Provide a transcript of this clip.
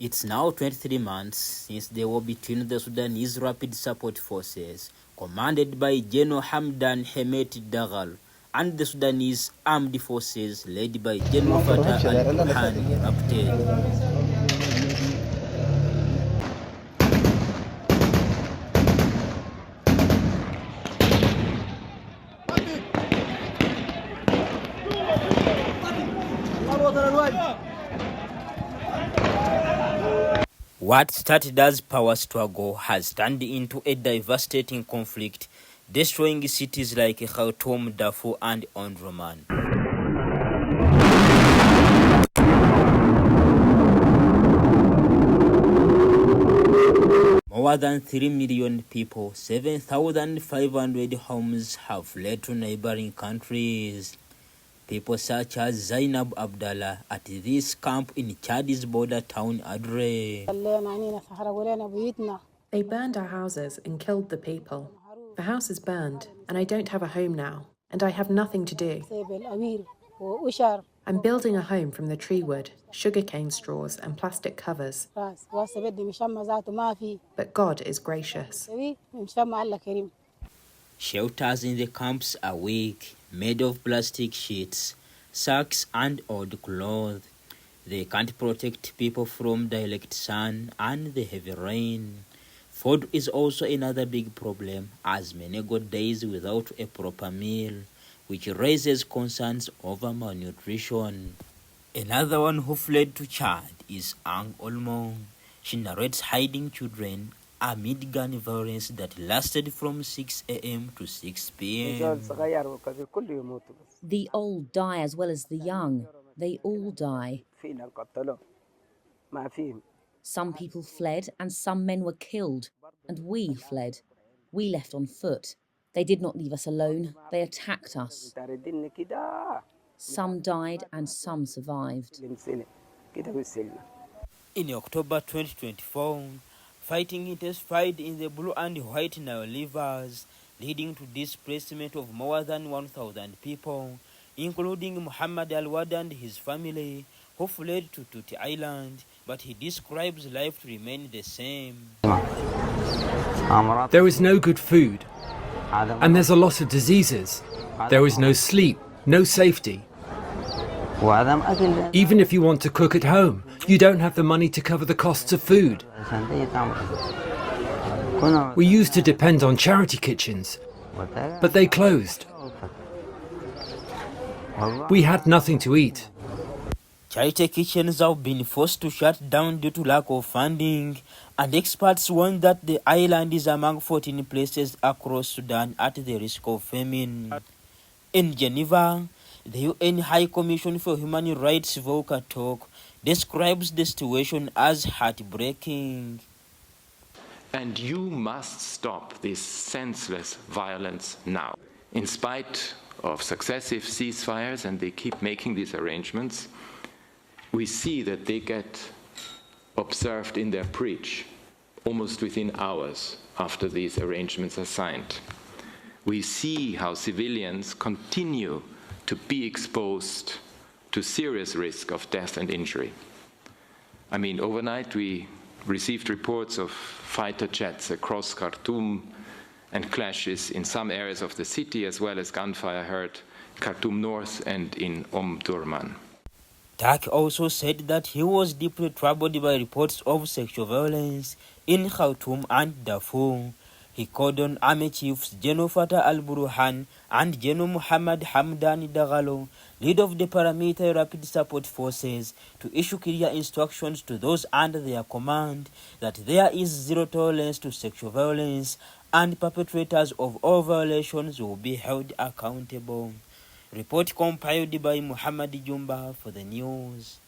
It's now 23 months since the war between the Sudanese Rapid Support Forces, commanded by General Hamdan Hemeti Dagalo, and the Sudanese Armed Forces, led by General Fatah al-Burhan, erupted. What started as power struggle has turned into a devastating conflict, destroying cities like Khartoum, Darfur, and Omdurman. More than 3 million people, 7,500 homes have fled to neighboring countries. People such as Zainab Abdallah at this camp in Chad's border town Adre. They burned our houses and killed the people. The house is burned, and I don't have a home now, and I have nothing to do. I'm building a home from the tree wood, sugarcane straws, and plastic covers. But God is gracious. Shelters in the camps are weak, made of plastic sheets, sacks, and old cloth. They can't protect people from direct sun and the heavy rain. Food is also another big problem, as many go days without a proper meal, which raises concerns over malnutrition. Another one who fled to Chad is Ang Olmong. She narrates hiding children amid gun violence that lasted from 6 a.m. to 6 p.m. The old die as well as the young. They all die. Some people fled and some men were killed. And we fled. We left on foot. They did not leave us alone. They attacked us. Some died and some survived. In October 2024, fighting intensified in the Blue and White Nile rivers, leading to displacement of more than 1,000 people, including Muhammad Al-Wad and his family, who fled to Tuti Island, but he describes life to remain the same. There is no good food, and there's a lot of diseases. There is no sleep, no safety. Even if you want to cook at home, you don't have the money to cover the costs of food. We used to depend on charity kitchens, but they closed. We had nothing to eat. Charity kitchens have been forced to shut down due to lack of funding, and experts warn that the island is among 14 places across Sudan at the risk of famine. In Geneva, the UN High Commission for Human Rights Volker Turk describes the situation as heartbreaking. And you must stop this senseless violence now. In spite of successive ceasefires, and they keep making these arrangements, we see that they get observed in their breach almost within hours after these arrangements are signed. We see how civilians continue to be exposed to serious risk of death and injury. I mean, overnight we received reports of fighter jets across Khartoum and clashes in some areas of the city, as well as gunfire heard Khartoum North and in Omdurman. Turk also said that he was deeply troubled by reports of sexual violence in Khartoum and Darfur. He called on army chiefs General Fatah al-Burhan and General Muhammad Hamdan Dagalo, leader of the paramilitary Rapid Support Forces, to issue clear instructions to those under their command that there is zero tolerance to sexual violence and perpetrators of all violations will be held accountable. Report compiled by Muhammad Jumba for the news.